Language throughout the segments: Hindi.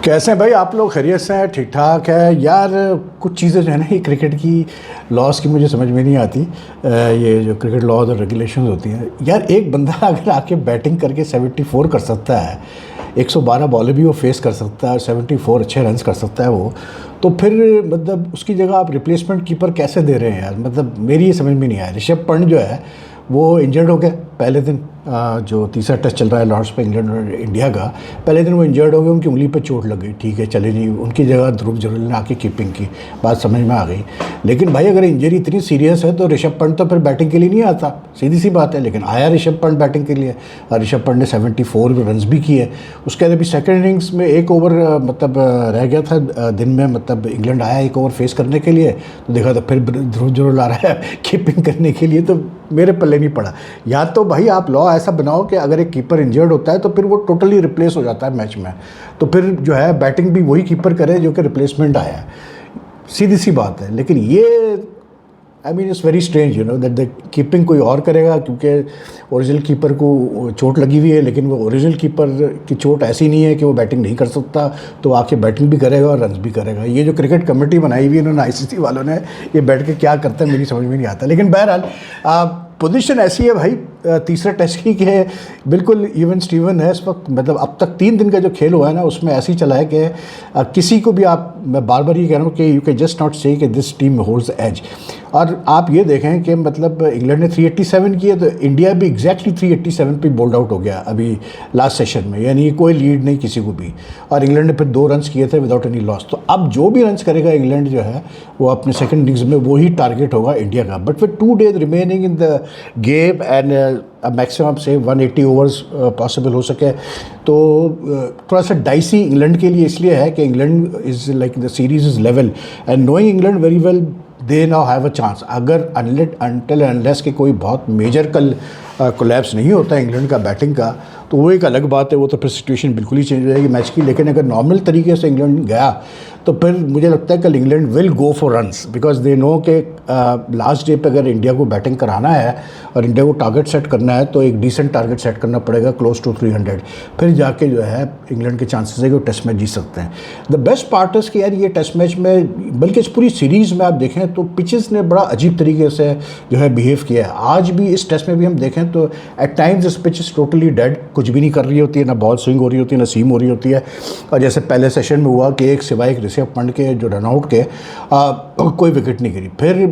कैसे हैं भाई आप लोग? खैरियत से हैं? ठीक ठाक है यार। कुछ चीज़ें जो है ना, ये क्रिकेट की लॉस की मुझे समझ में नहीं आती। ये जो क्रिकेट लॉज और रेगुलेशंस होती हैं यार, एक बंदा अगर आके बैटिंग करके 74 कर सकता है, 112 बॉलें भी वो फेस कर सकता है और 74 अच्छे रन्स कर सकता है वो, तो फिर मतलब उसकी जगह आप रिप्लेसमेंट कीपर कैसे दे रहे हैं यार? मतलब मेरी ये समझ में नहीं आया। ऋषभ पंत जो है वो इंजर्ड हो गए पहले दिन। जो तीसरा टेस्ट चल रहा है लॉर्ड्स पे इंग्लैंड और इंडिया का, पहले दिन वो इंजर्ड हो गए, उनकी उंगली पे चोट लग गई। ठीक है, चले जी, उनकी जगह ध्रुव जुरैल ने आके कीपिंग की, बात समझ में आ गई। लेकिन भाई अगर इंजरी इतनी सीरियस है तो ऋषभ पंत तो फिर बैटिंग के लिए नहीं आता, सीधी सी बात है। लेकिन आया ऋषभ पंत बैटिंग के लिए और ऋषभ पंत ने 74 रन्स भी किए। उसके बाद अभी सेकेंड इनिंग्स में एक ओवर मतलब रह गया था दिन में, मतलब इंग्लैंड आया एक ओवर फेस करने के लिए, तो देखा तो फिर ध्रुव जुरैल आ रहा है कीपिंग करने के लिए, तो मेरे पल्ले नहीं पड़ा। या तो भाई आप लॉ ऐसा बनाओ कि अगर एक कीपर इंजर्ड होता है तो फिर वो टोटली रिप्लेस हो जाता है मैच में, तो फिर जो है बैटिंग भी वही कीपर करे जो कि रिप्लेसमेंट आया है, सीधी सी बात है। लेकिन ये I mean it's very strange you know that the keeping कोई और करेगा, क्योंकि ओरिजिनल कीपर को चोट लगी हुई है। लेकिन वो ओरिजिनल कीपर की चोट ऐसी नहीं है कि वो बैटिंग नहीं कर सकता, तो आके बैटिंग भी करेगा और रन्स भी करेगा। ये जो क्रिकेट कमेटी बनाई हुई है इन्होंने, आईसीसी वालों ने, ये बैठ के क्या करता है मेरी समझ में नहीं आता। लेकिन बहरहाल पोजीशन ऐसी है भाई तीसरे टेस्ट की कि बिल्कुल इवन स्टीवन है इस वक्त। मतलब अब तक 3 दिन का जो खेल हुआ है ना, उसमें ऐसे ही चला है कि किसी को भी मैं बार बार ये कह रहा हूँ कि यू कैन जस्ट नॉट से कि दिस टीम होल्ड्स एज। और आप ये देखें कि मतलब इंग्लैंड ने 387 किए तो इंडिया भी एग्जैक्टली 387 पे बोल्ड आउट हो गया अभी लास्ट सेशन में, यानी कोई लीड नहीं किसी को भी। और इंग्लैंड ने फिर 2 रन्स किए थे विदाउट एनी लॉस। तो अब जो भी रन्स करेगा इंग्लैंड जो है वो अपने सेकंड इनिंग्स में वही टारगेट होगा इंडिया का। बट फिर 2 days remaining in the game and maximum से 180 ओवर्स पॉसिबल हो सके, तो थोड़ा सा डाइसी इंग्लैंड के लिए इसलिए है कि England is like the series is level and knowing England very well they now have a chance. अगर अनटिल अनलेस के कोई बहुत मेजर कल कोलैप्स नहीं होता है इंग्लैंड का बैटिंग का, तो वो एक अलग बात है, वो तो फिर सिचुएशन बिल्कुल ही चेंज हो जाएगी मैच की। लेकिन अगर नॉर्मल तरीके से इंग्लैंड गया तो फिर मुझे लगता है कल England will go for runs, because they know कि लास्ट डे पे अगर इंडिया को बैटिंग कराना है और इंडिया को टारगेट सेट करना है तो एक डिसेंट टारगेट सेट करना पड़ेगा क्लोज टू 300, फिर जाके जो है इंग्लैंड के चांसेस है कि वो टेस्ट मैच जीत सकते हैं। द बेस्ट पार्ट इज़ कि यार ये टेस्ट मैच में, बल्कि इस पूरी सीरीज़ में आप देखें तो पिचेस ने बड़ा अजीब तरीके से जो है बिहेव किया है। आज भी इस टेस्ट में भी हम देखें तो at times this pitch is totally dead, कुछ भी नहीं कर रही होती है, ना बॉल स्विंग हो रही होती है, ना सीम हो रही होती है। और जैसे पहले सेशन में हुआ कि एक सिवाय एक ऋषभ पंत के जो रनआउट के कोई विकेट नहीं गिरी। फिर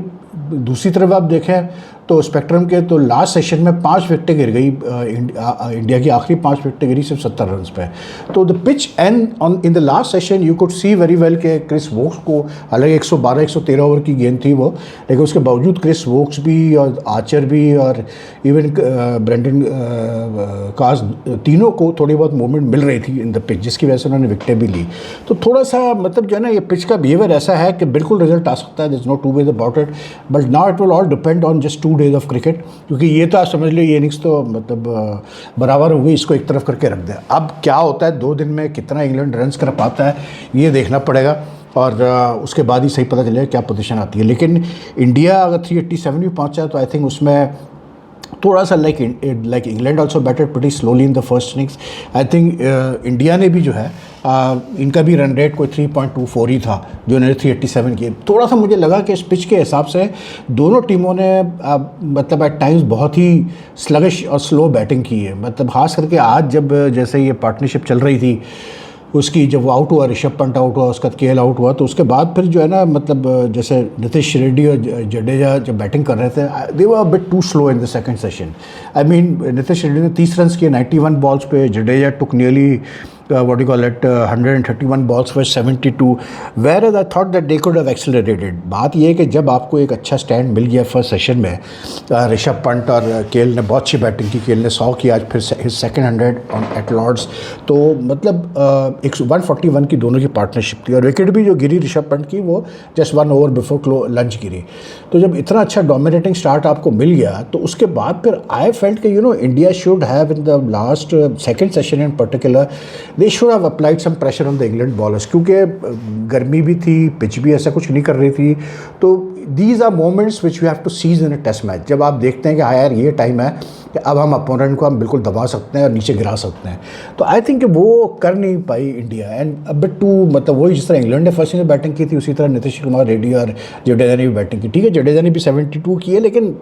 दूसरी तरफ आप देखें तो स्पेक्ट्रम के तो लास्ट सेशन में 5 विकेटें गिर गई, इंडिया की आखिरी 5 विकेटें गिरी सिर्फ 70 रन पे। तो the pitch and on in the last session you could see very well के क्रिस वोक्स को, हालांकि 112-113 ओवर की गेंद थी वो, लेकिन उसके बावजूद क्रिस वोक्स भी और आर्चर भी और इवन ब्रेंडन कास, तीनों को थोड़ी बहुत मूवमेंट मिल रही थी इन द पिच, जिसकी वजह से उन्होंने विकेटें भी ली। तो थोड़ा सा मतलब जो है ना, ये पिच का बिहेवियर ऐसा है कि बिल्कुल रिजल्ट आ सकता है, there is no two ways about it. But now it will all depend on just 2 days of cricket, क्योंकि ये तो आप समझ लो ये इनिंग्स तो मतलब बराबर हो गई, इसको एक तरफ करके रख दें। अब क्या होता है 2 दिन में कितना इंग्लैंड रन्स कर पाता है ये देखना पड़ेगा, और उसके बाद ही सही पता चलेगा क्या पोजीशन आती है। लेकिन इंडिया अगर 387 भी पहुंचा तो आई थिंक उसमें थोड़ा सा like England also batted pretty slowly in the first innings. I think India ने भी जो है इनका भी रन रेट कोई 3.24 ही था जो इन्होंने 387 किए। थोड़ा सा मुझे लगा कि इस पिच के हिसाब से दोनों टीमों ने मतलब एट टाइम्स बहुत ही स्लगिश और स्लो बैटिंग की है। मतलब खास करके आज जब जैसे ये पार्टनरशिप चल रही थी उसकी, जब वो आउट हुआ, ऋषभ पंत आउट हुआ, उसका केएल आउट हुआ, तो उसके बाद फिर जो है ना मतलब जैसे नितिश रेड्डी और जडेजा जब बैटिंग कर रहे थे, they were a bit too slow in the second session. I mean Nitish Reddy ने 30 रन किए 91 बॉल्स पे, Jadeja took nearly what do you call it 131 balls for 72, whereas I thought that they could have accelerated। बात ये है कि जब आपको एक अच्छा स्टैंड मिल गया फर्स्ट सेशन में, ऋषभ पंत और केएल ने बहुत अच्छी बैटिंग की, केएल ने 100 की आज, फिर सेकंड 100 ऑन एट लॉर्ड्स, तो मतलब 141 की दोनों की पार्टनरशिप थी। और विकेट भी जो गिरी ऋषभ पंत की वो जस्ट 1 ओवर बिफोर लंच गिरी। तो जब इतना अच्छा डोमिनेटिंग स्टार्ट आपको मिल गया तो उसके बाद फिर आई फेल्ट कि you know India should have in the last second session in particular they should have applied some pressure on the England bowlers, क्योंकि गर्मी भी थी, पिच भी ऐसा कुछ नहीं कर रही थी। तो these are moments which you have to seize in a test match, जब आप देखते हैं कि हाँ यार ये टाइम है कि अब हम अपोनेंट को हम बिल्कुल दबा सकते हैं और नीचे गिरा सकते हैं। तो आई थिंक वो कर नहीं पाई इंडिया, एंड अब बिट टू मतलब वही जिस तरह इंग्लैंड ने फर्स्ट में बैटिंग की थी उसी तरह नीतीश कुमार रेड्डी और जडेजा ने भी बैटिंग की। ठीक है, जडेजा ने भी 72 की है, लेकिन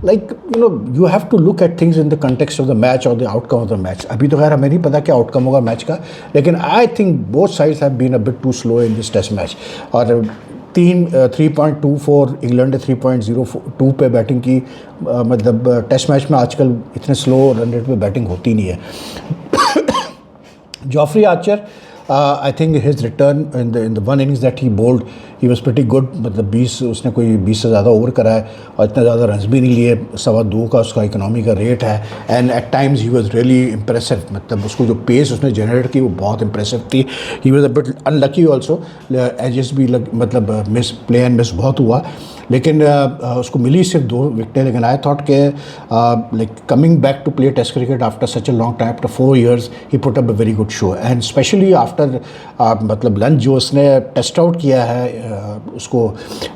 like you have to look at things in the context of the match और the outcome of the match. अभी तो खैर हमें नहीं पता क्या आउटकम होगा मैच का, लेकिन I think both sides have been a bit too slow in this test match. और 3.24 इंग्लैंड ने 3.02 पे बैटिंग की। मतलब टेस्ट मैच में आजकल इतने स्लो रन रेट पे बैटिंग होती नहीं है। Jofra Archer, I think his return in the one innings that he bowled he was pretty good. मतलब 20 उसने कोई 20 से ज़्यादा ओवर करा है और इतना ज़्यादा रन्स भी नहीं लिए। 2.25 का उसका इकोनॉमी का रेट है, and at times he was really impressive. मतलब उसको जो पेस उसने जनरेट की वो बहुत इम्प्रेसिव थी। He was a bit unlucky also, edges भी मतलब मिस प्ले एंड मिस बहुत हुआ, लेकिन उसको मिली सिर्फ 2 विकेटें। लेकिन आई थॉट के like coming back to play test cricket after such a long time, after 4 years, he put up a very good show, and specially after मतलब लंच जो उसने टेस्ट आउट किया है उसको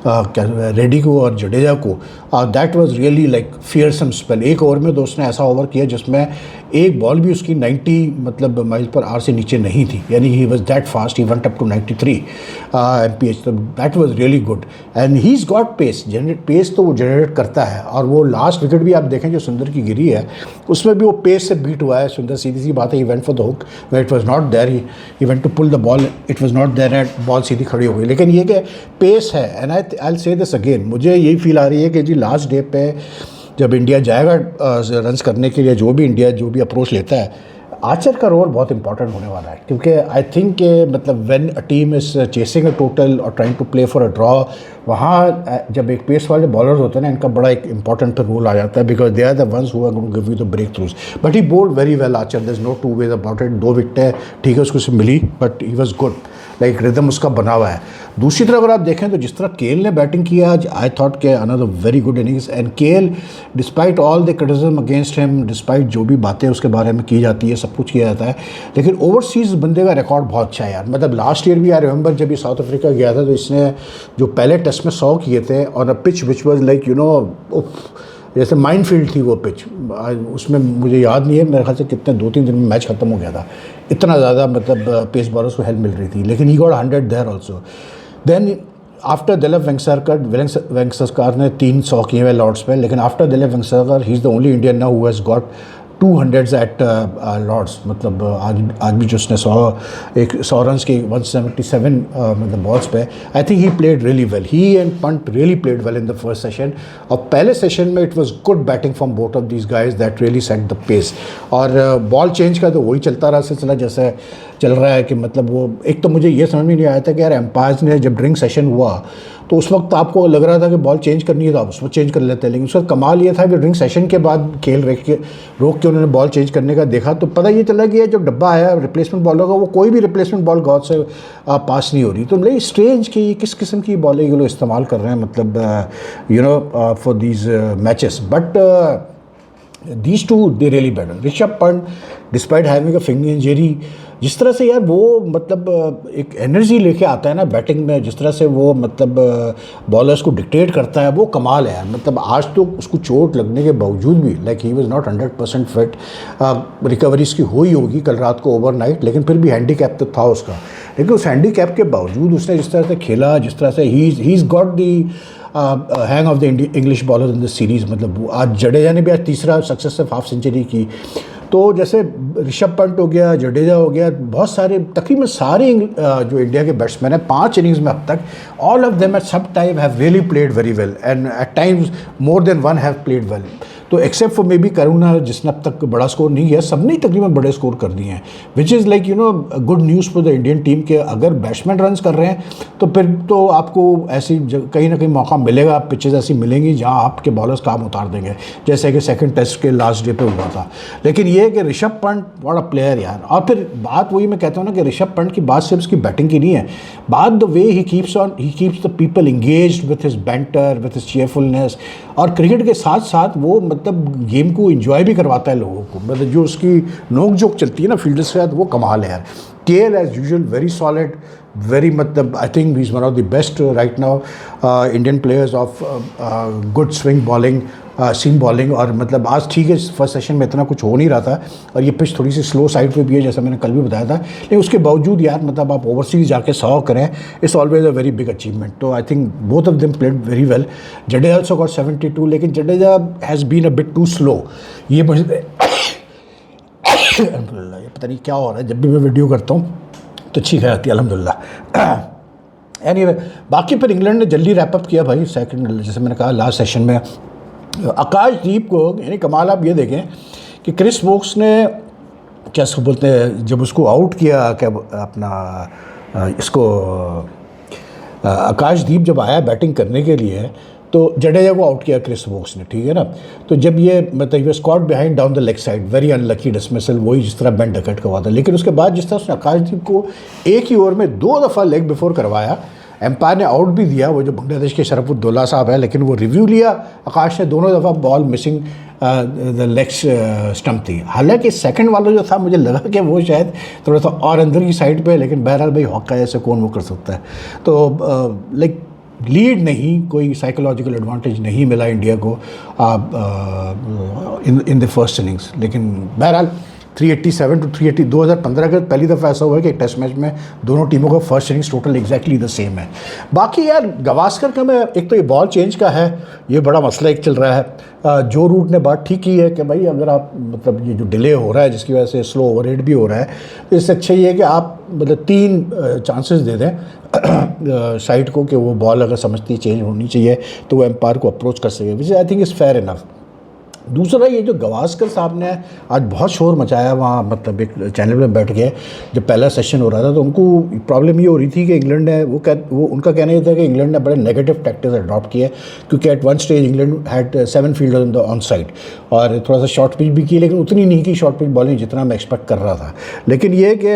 रेड्डी को और जडेजा को, that was really like fearsome spell. एक ओवर में तो उसने ऐसा ओवर किया जिसमें एक बॉल भी उसकी 90 मतलब माइल पर आवर से नीचे नहीं थी, यानी he was that fast, he went up to 93 mph। तो that was really good, and he is got pace, pace तो वो जनरेट करता है। और वो लास्ट विकेट भी आप देखें जो सुंदर की गिरी है उसमें भी वो पेस से बीट हुआ है। सुंदर सीधी सी बात है, he went for the hook where it was not there, he went to pull the ball, it was not there and ball सीधी खड़ी हो गई। लेकिन ये कि पेस है, and I will say this again, मुझे यही फील आ रही है कि जी लास्ट डे पे जब इंडिया जाएगा रन्स करने के लिए, जो भी अप्रोच लेता है, आर्चर का रोल बहुत इंपॉर्टेंट होने वाला है। क्योंकि आई थिंक मतलब when a team is chasing a total और trying to play for a draw, वहाँ जब एक पेस वाले बॉलर होते हैं ना, इनका बड़ा एक इंपॉर्टेंट रोल आ जाता है, because they are the ones who are going to give you the breakthroughs. But he bowled very well Archer, there is no two ways about it. 2 विकेटें ठीक है उसको से मिली, but he was good, like rhythm उसका बना हुआ है। दूसरी तरफ अगर आप देखें तो जिस तरह केएल ने बैटिंग किया आज, आई थॉट के another very good innings, and KL despite all the criticism against him, despite जो भी बातें उसके बारे में की जाती है, सब कुछ किया जाता है, लेकिन ओवरसीज़ बंदे का रिकॉर्ड बहुत अच्छा है यार। मतलब लास्ट ईयर भी आई रिमेंबर जब ये साउथ अफ्रीका गया था तो इसने जो पहले टेस्ट में 100 किए थे और a pitch which was like जैसे माइंड फील्ड थी वो पिच, उसमें मुझे याद नहीं है, मेरे ख्याल से कितने 2-3 दिन में मैच खत्म हो गया था, इतना ज़्यादा मतलब पेस बॉलर्स को हेल्प मिल रही थी। लेकिन he got 100 there also. Then after Dilip Vengsarkar ने 300 किए हुए लॉर्ड्स पे, लेकिन after Dilip Vengsarkar he is the only Indian now who has got 200s at Lord's. मतलब आज भी जो उसने 100 रन की 177 मतलब बॉल्स पे, I think he played really well, he and Pant really played well in the first session. और पहले सेशन में it was good batting from both of these guys that really set the pace. और बॉल चेंज का तो वही चलता रहा सिलसिला जैसे चल रहा है कि मतलब वो एक तो मुझे ये समझ में नहीं आया था कि यार एम्पायर्स ने जब ड्रिंक सेशन हुआ तो उस वक्त आपको लग रहा था कि बॉल चेंज करनी है तो आप उसमें चेंज कर लेते हैं, लेकिन उसका कमाल ये था कि ड्रिंक सेशन के बाद खेल रोक के उन्होंने बॉल चेंज करने का देखा तो पता ये चला कि ये जो डब्बा आया रिप्लेसमेंट बॉलर का वो कोई भी रिप्लेसमेंट बॉल गॉड से पास नहीं हो रही। तो मतलब स्ट्रेंज कि किस किस्म की बॉलें ये लोग इस्तेमाल कर रहे हैं मतलब for these matches. But these two they really better। Rishabh Pant despite having a finger injury, जिस तरह से यार वो मतलब एक एनर्जी लेके आता है ना बैटिंग में, जिस तरह से वो मतलब बॉलर्स को डिक्टेट करता है, वो कमाल है यार। मतलब आज तो उसको चोट लगने के बावजूद भी like he was not 100% fit, recovery इसकी हुई होगी कल रात को ओवरनाइट, लेकिन फिर भी हैंडीकैप तो था उसका। लेकिन उस हैंडीकैप के बावजूद उसने जिस तरह से खेला, जिस तरह से ही is got the hang of the English bowler in the series. मतलब आज जडेजा ने भी आज तीसरा सक्सेसिव हाफ सेंचुरी की। तो जैसे ऋषभ पंत हो गया, जडेजा हो गया, बहुत सारे तकरीबन सारे जो इंडिया के बैट्समैन हैं 5 इनिंग्स में अब तक, all of them at some time have really played very well and at times more than one have played well. तो except for maybe Karun जिसने अब तक बड़ा स्कोर नहीं किया, सब ने तकरीबन बड़े स्कोर कर दिए हैं, which is like good news for the Indian team के अगर बैट्समैन रन कर रहे हैं तो फिर तो आपको ऐसी कहीं ना कहीं मौका मिलेगा, पिचेस ऐसी मिलेंगी जहां आपके बॉलर्स काम उतार देंगे, जैसे कि सेकंड टेस्ट के लास्ट डे पे हुआ था। लेकिन ये है कि ऋषभ पंत बड़ा प्लेयर यार। और फिर बात वही मैं कहता हूँ ना कि ऋषभ पंत की बात सिर्फ उसकी बैटिंग की नहीं है, बात the way he keeps the people engaged with his banter, with his cheerfulness. और क्रिकेट के साथ साथ वो मतलब गेम को एंजॉय भी करवाता है लोगों को, मतलब जो उसकी नोक जोक चलती है ना फील्डर्स के साथ, वो कमाल है यार। KL as usual very solid, very मतलब I think he is one of the best right now Indian players of good swing bowling, seam bowling. और मतलब आज ठीक है फर्स्ट सेशन में इतना कुछ हो नहीं रहा था, और ये पिच थोड़ी सी स्लो साइड पे भी है जैसा मैंने कल भी बताया था, लेकिन उसके बावजूद यार मतलब आप ओवरसीज जाके 100 करें, it's always a very big achievement. तो I think both of them played very well. Jadeja also got 72, लेकिन Jadeja has been a bit too slow. ये अल्हम्दुलिल्लाह, ये पता नहीं क्या हो रहा है, जब भी मैं वीडियो करता हूँ तो ठीक है आती है अल्हम्दुलिल्लाह। एनीवे बाकी फिर इंग्लैंड ने जल्दी रैपअप किया भाई सेकंड, जैसे मैंने कहा लास्ट सेशन में आकाशदीप को, यानी कमाल आप ये देखें कि क्रिस वोक्स ने क्या इसको बोलते हैं, जब उसको आउट किया क्या अपना इसको आकाशदीप जब आया बैटिंग करने के लिए, तो जडेजा को आउट किया क्रिस वोक्स ने, ठीक है ना। तो जब ये मतलब caught behind down the leg side, very unlucky dismissal, वही जिस तरह बेन डकैट का हुआ था। लेकिन उसके बाद जिस तरह उसने आकाशदीप को एक ही ओवर में 2 दफ़ा लेग बिफोर करवाया, एम्पायर ने आउट भी दिया, वो जो बांग्लादेश के शरफुद्दौला साहब है, लेकिन वो रिव्यू लिया आकाश ने, दोनों दफ़ा ball missing the leg stump थी। हालांकि सेकंड वाला जो था मुझे लगा कि वो शायद थोड़ा सा और अंदर की साइड पे, लेकिन बहरहाल भाई हॉका ऐसे कौन वो कर सकता है। तो लाइक लीड नहीं, कोई साइकोलॉजिकल एडवांटेज नहीं मिला इंडिया को इन द फर्स्ट इनिंग्स। लेकिन बहरहाल 387 टू 380, 2015 का पहली दफ़ा ऐसा हुआ है कि एक टेस्ट मैच में दोनों टीमों का first innings total exactly the same है। बाकी यार गावस्कर का मैं, एक तो ये बॉल चेंज का है, ये बड़ा मसला एक चल रहा है। जो रूट ने बात ठीक की है कि भाई अगर आप मतलब ये जो डिले हो रहा है जिसकी वजह से स्लो ओवर रेट भी हो रहा है, तो इससे अच्छा ये है कि आप मतलब 3 चांसेस दे दें साइड को कि वो बॉल अगर समझती चेंज होनी चाहिए तो वो एम्पायर को अप्रोच कर सके, which I think is fair enough. दूसरा ये जो गावस्कर साहब ने आज बहुत शोर मचाया वहाँ, मतलब एक चैनल में बैठ के जब पहला सेशन हो रहा था, तो उनको प्रॉब्लम ये हो रही थी कि इंग्लैंड ने वो उनका कहना ये था कि इंग्लैंड ने बड़े नेगेटिव टैक्टिक्स अडॉप्ट किए, क्योंकि at one stage England had 7 fielder on the on side, और थोड़ा सा शॉर्ट पिच भी की, लेकिन उतनी नहीं की शॉर्ट पिच बॉलिंग जितना मैं एक्सपेक्ट कर रहा था। लेकिन ये कि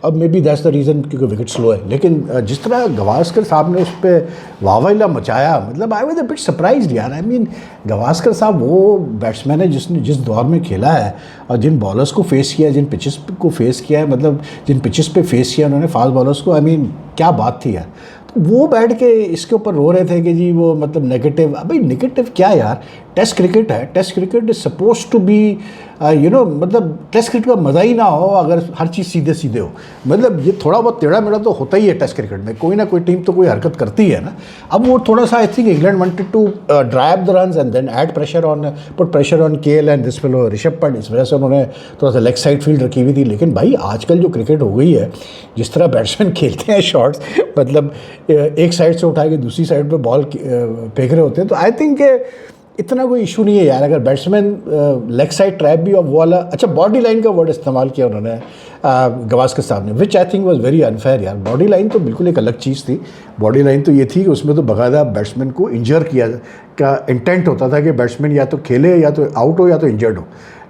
अब may be that's the reason क्योंकि विकेट स्लो है। लेकिन जिस तरह गावस्कर साहब ने उस पर वाहवाही मचाया, मतलब I was a bit surprised यार। आई मीन गावस्कर साहब वो बैट्समैन है जिसने जिस दौर में खेला है और जिन बॉलर्स को फेस किया है, जिन पिचेस को फेस किया है, मतलब जिन पिचेस पे फेस किया उन्होंने फास्ट बॉलर्स को, आई मीन क्या बात थी यार। तो वो बैठ के इसके ऊपर रो रहे थे कि जी वो मतलब नेगेटिव, अभी नेगेटिव क्या यार, टेस्ट क्रिकेट है, test cricket is suppose to be you know, मतलब टेस्ट क्रिकेट का मज़ा ही ना हो अगर हर चीज़ सीधे सीधे हो। मतलब ये थोड़ा बहुत टेढ़ा मेढ़ा तो होता ही है टेस्ट क्रिकेट में, कोई ना कोई टीम तो कोई हरकत करती है ना। अब वो थोड़ा सा I think England wanted to drive the runs and then add pressure on, put pressure on KL and this fellow Rishabh Pant, इस वजह से उन्होंने थोड़ा सा लेग साइड फील्ड रखी हुई थी। लेकिन भाई आजकल जो क्रिकेट हो गई है, जिस तरह बैट्समैन खेलते हैं शॉट्स, मतलब एक साइड से उठा के दूसरी साइड पर बॉल फेंक रहे होते हैं, तो आई थिंक इतना कोई इशू नहीं है यार। अगर बैट्समैन लेग साइड ट्रैप भी और वो वाला, अच्छा बॉडी लाइन का वर्ड इस्तेमाल किया उन्होंने गावस्कर साहब ने, which I think was very unfair यार। बॉडी लाइन तो बिल्कुल एक अलग चीज़ थी। बॉडी लाइन तो ये थी कि उसमें तो बाकायदा बैट्समैन को इंजर किया का इंटेंट होता था कि बैट्समैन या तो खेले या तो आउट हो या तो इंजर्ड हो।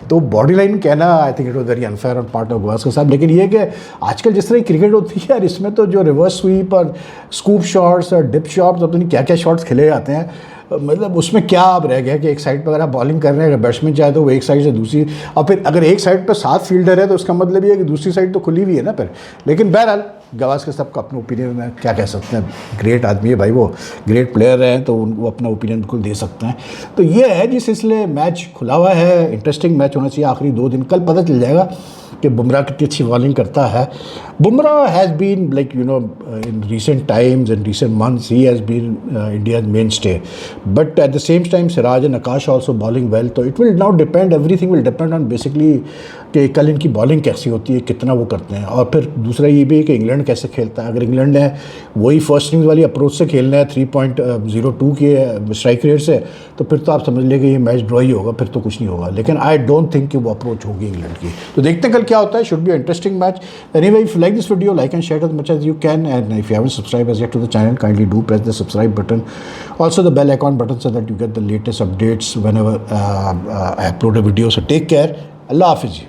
तो बॉडी लाइन कहना I think it was very unfair on part of Gavaskar साहब। लेकिन ये कि आजकल जिस तरह की क्रिकेट होती है यार, इसमें तो जो रिवर्स स्वीप और स्कूप शॉट्स और डिप शॉट्स, अब तो नहीं क्या क्या शॉट्स खेले जाते हैं, मतलब उसमें क्या अब रह गया कि एक साइड पर अगर आप बॉलिंग कर रहे हैं, अगर बैट्समैन चाहे तो वो एक साइड से दूसरी, और फिर अगर एक साइड पर 7 फील्डर है तो उसका मतलब ये है कि दूसरी साइड तो खुली हुई है ना फिर। लेकिन बहरहाल गावस्कर साहब का अपना ओपिनियन में क्या कह सकते हैं, ग्रेट आदमी है भाई, वो ग्रेट प्लेयर हैं तो वो अपना ओपिनियन बिल्कुल दे सकते हैं। तो ये है जिस इसलिए मैच खुला हुआ है, इंटरेस्टिंग मैच होना चाहिए आखिरी 2 दिन। कल पता चल जाएगा कि बुमराह कितनी अच्छी बॉलिंग करता है। Bumrah has been like you know in recent times in recent months he has been India's mainstay, but at the same time Siraj and Akash also bowling well. तो it will not depend, everything will depend on basically कि कल इनकी बॉलिंग कैसी होती है, कितना वो करते हैं। और फिर दूसरा ये भी है कि इंग्लैंड कैसे खेलता है। अगर इंग्लैंड ने वही फर्स्ट इनिंग्स वाली अप्रोच से खेलना है 3.02 के स्ट्राइक रेट से, तो फिर तो आप समझ लें कि ये मैच ड्रॉ ही होगा, फिर तो कुछ नहीं होगा। लेकिन आई डोंट थिंक कि वो अप्रोच होगी इंग्लैंड की। तो देखते हैं कल क्या होता है, should be interesting match. Anyway if you like this video, like and share it as much as you can, and if you haven't subscribed as yet to the channel, kindly do press the subscribe button, also the bell icon button, so that you get the latest updates whenever I upload a video. So take care. Allah Hafiz.